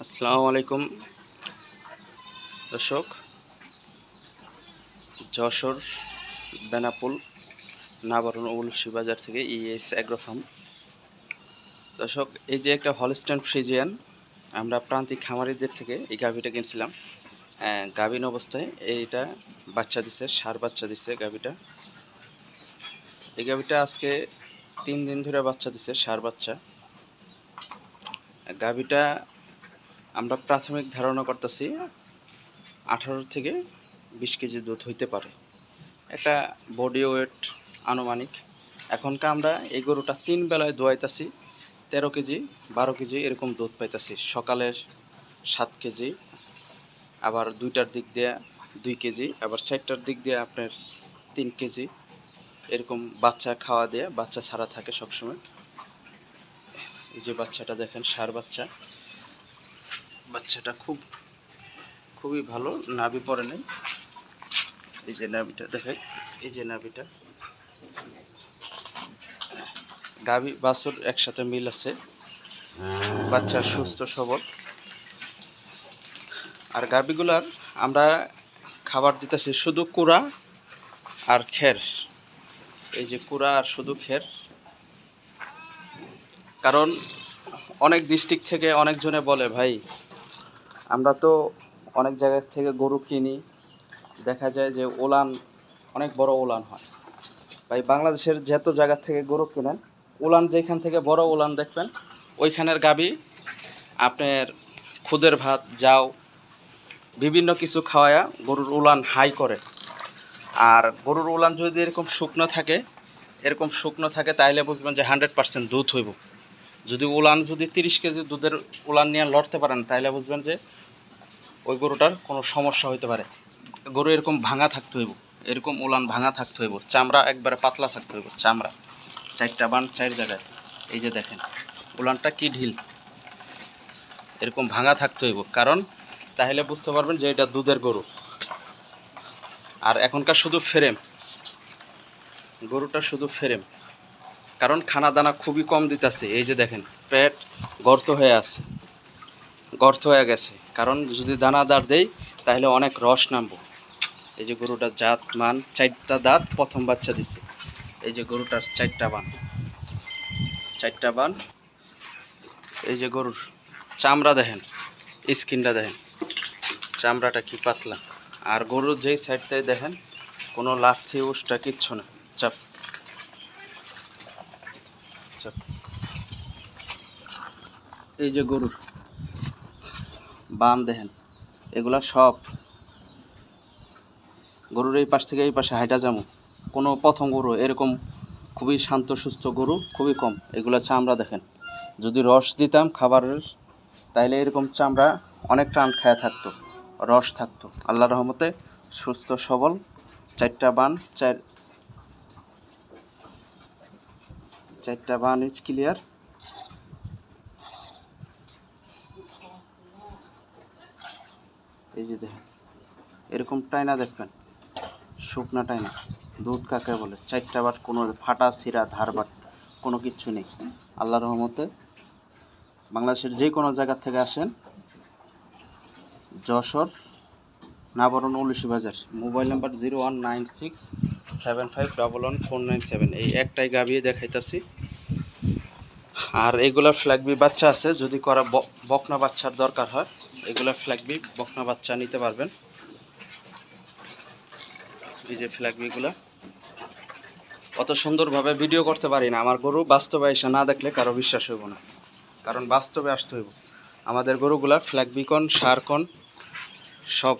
আসসালামু আলাইকুম দর্শক। যশোর বেনাপোল নাবারণ উলসি বাজার থেকে ইএস অ্যাগ্রো ফার্ম। দর্শক, এই যে একটা হলস্টাইন ফ্রিজিয়ান আমরা প্রান্তিক খামারিদের থেকে এই গাভীটা কিনছিলাম। গাভীন অবস্থায় এইটা বাচ্চা দিছে, সার বাচ্চা দিছে গাভীটা। এই গাভীটা আজকে 3 দিন ধরে বাচ্চা দিছে, সার বাচ্চা। গাভীটা আমরা প্রাথমিক ধারণা করতেছি 18 থেকে 20 কেজি দুধ হইতে পারে। একটা বডি ওয়েট আনুমানিক। এখনকার আমরা এই গরুটা 3 বেলায় দোয়াইতেছি, 13 কেজি 12 কেজি এরকম দুধ পাইতেছি। সকালের 7 কেজি, আবার 2টার দিক দিয়ে 2 কেজি, আবার 4টার দিক দিয়ে আপনার 3 কেজি এরকম বাচ্চা খাওয়া দিয়ে বাচ্চা ছাড়া থাকে সবসময়। এই যে বাচ্চাটা দেখেন, ষাঁড় বাচ্চা। বাচ্চাটা খুবই ভালো, নাভি পড়ে নেই। এই যে নাভিটা দেখেন, এই যে নাভিটা। গাভী বাছুর একসাথে মিল আছে, বাচ্চা সুস্থ সবল। আর গাভীগুলার আমরা খাবার দিতেছি শুধু কুড়া আর খের। এই যে কুড়া আর শুধু খের। কারণ অনেক ডিস্ট্রিক্ট থেকে অনেকজনে বলে, ভাই আমরা তো অনেক জায়গা থেকে গরু কিনি, দেখা যায় যে ওলান অনেক বড় ওলান হয়। ভাই বাংলাদেশের যত জায়গা থেকে গরু কেনেন, ওলান যেখান থেকে বড় ওলান দেখবেন, ওইখানের গাভী আপনার খুদের ভাত যাও বিভিন্ন কিছু খাওয়ায়া গরুর উলান হাই করে। আর গরুর উলান যদি এরকম শুকনো থাকে তাহলে বুঝবেন যে 100% দুধ হইব। যদি উলান 30 কেজি দুধের উলান নিয়ে লড়তে পারেন তাহলে বুঝবেন যে ওই গরুটার কোনো সমস্যা হইতে পারে। গরু এরকম ভাঙা থাকতে হইব, এরকম উলান ভাঙা থাকতে হইব, চামড়া একবারে পাতলা থাকতে হইব, চামড়া 4টা বান 4 জায়গায়। এই যে দেখেন উলানটা কি ঢিল, এরকম ভাঙা থাকতে হইব, কারণ তাহলে বুঝতে পারবেন যে এটা দুধের গরু। আর এখনকার শুধু ফ্রেম, গরুটা শুধু ফ্রেম, কারণ খানা দানা খুবই কম দিতেছে। এই যে দেখেন পেট গর্ত হয়ে গেছে, কারণ যদি দানাদার দেই তাহলে অনেক রস নামবো। এই যে গরুটার জাত মান, 4টা দাঁত, প্রথম বাচ্চা দিচ্ছে। এই যে গরুটার 4টা বান। এই যে গরুর চামড়া দেখেন, স্কিনটা দেখেন, চামড়াটা কি পাতলা। আর গরুর যেই সাইডটাই দেখেন কোনো লাথি উষ্টা কিচ্ছু না, চাপ। এই যে গরুর বান দেখেন, এগুলা সব গরুর এই পাশ থেকে এই পাশে হাইটা যাবো। কোনো প্রথম গরু এরকম খুবই শান্ত সুস্থ গরু খুবই কম। এগুলা চামড়া দেখেন, যদি রস দিতাম খাবারের তাইলে এরকম চামড়া অনেক টান খায়া থাকতো, রস থাকতো। আল্লাহর রহমতে সুস্থ সবল, 4টা বান ইজ ক্লিয়ার। এই যে দেখেন এরকম টাইনা দেখবেন, শুকনা টাইনা দুধ কাকে বলে। 4টা বাট, কোনো ফাটা ছিঁড়া ধার বাট কোনো কিচ্ছু নেই। আল্লাহর রহমতে বাংলাদেশের যে কোনো জায়গা থেকে আসেন, যশোর নাবরণ উলসি বাজার। Mobile number 019675114997। এই একটাই গাভিয়ে দেখাইতাছি। আর এগুলা ফ্ল্যাগবি বাচ্চা আছে, যদি করা বকনা বাচ্চার দরকার হয় এগুলা ফ্ল্যাগবি বকনা বাচ্চা নিতে পারবেন। এই যে ফ্ল্যাগবিগুলা অত সুন্দরভাবে ভিডিও করতে পারি না, আমার গরু বাস্তবে এসে না দেখলে কারো বিশ্বাস হইব না, কারণ বাস্তবে আসতে হইব। আমাদের গরুগুলা ফ্ল্যাগবিকন সারকন সব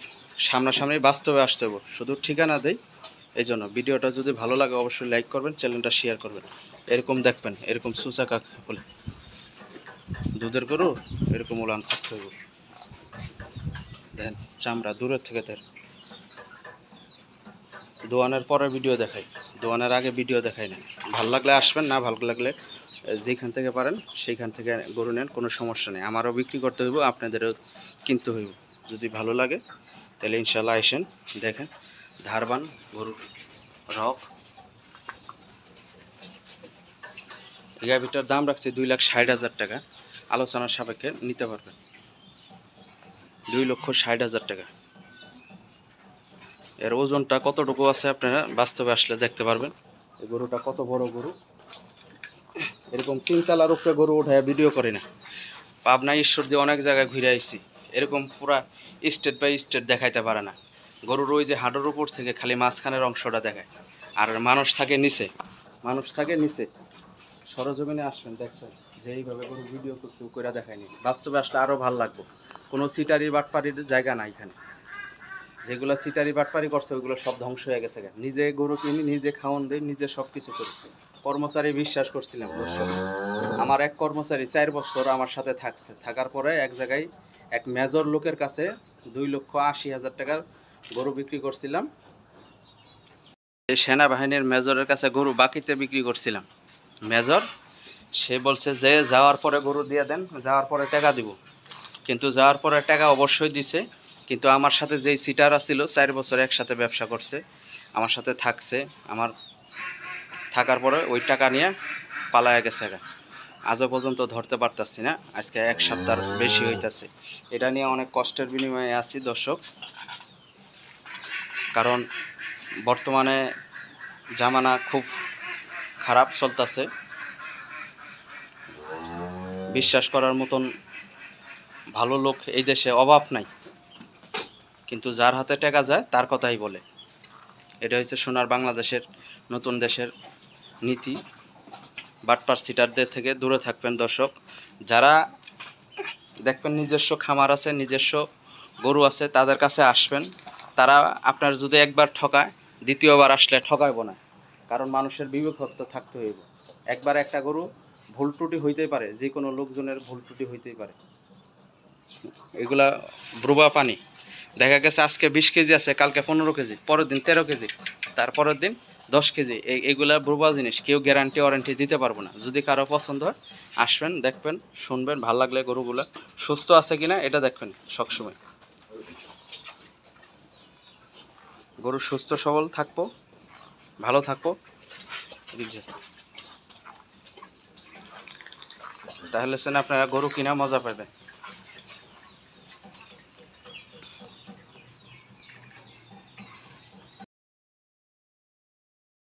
সামনাসামনি বাস্তবে আসতে হইব, শুধু ঠিকানা দেই। এই জন্য ভিডিওটা যদি ভালো লাগে অবশ্যই লাইক করবেন, চ্যানেলটা শেয়ার করবেন। এরকম দেখবেন, এরকম সুচা কাকে বলে দুধের গরু, এরকম উলান থাকতে হইব। দেখেন চামড়া দূরের থেকে তার। দোয়ানের পরে ভিডিও দেখাই, দোয়ানের আগে ভিডিও দেখাই না। ভালো লাগলে আসবেন, না ভালো লাগলে যেখান থেকে পারেন সেইখান থেকে গরু নেন, কোনো সমস্যা নেই। আমারও বিক্রি করতে হইব, আপনাদেরও কিনতে হইব। যদি ভালো লাগে তাহলে ইনশাল্লাহ আসেন, দেখেন ধারবান গরুর রক। এই গাভিটার দাম রাখছি 2,60,000 টাকা, আলোচনার সাপেক্ষে নিতে পারবেন। 2,60,000 টাকা। এর ওজনটা কতটুকু আছে আপনারা বাস্তবে আসলে দেখতে পারবেন। এই গরুটা কত বড় গরু। এরকম 3 তলার উপরে গরু উঠায় ভিডিও করি না। পাবনা ঈশ্বর দিয়ে অনেক জায়গায় ঘুরে আইছি, এরকম পুরা স্টেট বাই স্টেট দেখাইতে পারে না। গরুর ওই যে হাঁটুর উপর থেকে খালি মাঝখানের অংশটা দেখায়, আর মানুষ থাকে নিচে। সরজমিনে আসবেন দেখবেন যে এইভাবে গরু ভিডিও কেউ করে দেখায়নি। বাস্তবে আসলে আরও ভালো লাগবে। কোনো সিটারি বাটপারির জায়গা নাই এখানে। যেগুলো সিটারি বাটপারি করছে ওইগুলো সব ধ্বংস হয়ে গেছে। নিজে গরু কিনি, নিজে খাওয়ান দিই, নিজে সব কিছু করি। কর্মচারী বিশ্বাস করছিলাম দর্শক। আমার এক কর্মচারী 4 বছর আমার সাথে থাকার পরে এক জায়গায় এক মেজর লোকের কাছে 2,80,000 টাকার গরু বিক্রি করছিলাম। এই সেনাবাহিনীর মেজরের কাছে গরু বাকিতে বিক্রি করছিলাম। মেজর সে বলছে যে যাওয়ার পরে গরু দিয়ে দেন, যাওয়ার পরে টাকা দিব। কিন্তু যাওয়ার পরে টাকা অবশ্যই দিছে, কিন্তু আমার সাথে যেই সিটার ছিল 4 বছর একসাথে ব্যবসা করছে, আমার সাথে থাকছে, আমার থাকার পরে ওই টাকা নিয়ে পালায়া গেছে। আজও পর্যন্ত ধরতে পারতাছি না, আজকে 1 সপ্তাহ বেশি হইতাছে। এটা নিয়ে অনেক কষ্টের বিনিময়ে আছি দর্শক, কারণ বর্তমানে জামানা খুব খারাপ চলতেছে। বিশ্বাস করার মতন ভালো লোক এই দেশে অভাব নাই, কিন্তু যার হাতে টাকা যায় তার কথাই বলে। এটা হচ্ছে সোনার বাংলাদেশের নতুন দেশের নীতি। বাটপার সিটারদের থেকে দূরে থাকবেন দর্শক। যারা দেখবেন নিজস্ব খামার আছে, নিজস্ব গরু আছে, তাদের কাছে আসবেন। তারা আপনার যদি একবার ঠকায়, দ্বিতীয়বার আসলে ঠকাইব না। কারণ মানুষের বিবেকত্ব থাকতে হইব। একবার একটা গরু ভুল ত্রুটি হইতেই পারে, যে কোনো লোকজনের ভুল ত্রুটি হইতেই পারে। এগুলা ব্রুবা পানি। দেখা গেছে আজকে 20 কেজি আছে, কালকে 15 কেজি, পরের দিন 13 কেজি, তারপরের দিন 10 কেজি। এইগুলা ব্রুবা জিনিস, কেউ গ্যারান্টি ওয়ারেন্টি দিতে পারবো না। যদি কারো পছন্দ হয় আসবেন, দেখবেন, শুনবেন, ভালো লাগলে গরুগুলা সুস্থ আছে কিনা এটা দেখবেন সবসময়। গরু সুস্থ সবল থাকবো, ভালো থাকবো, তাহলে আপনারা গরু কিনা মজা পাবেন।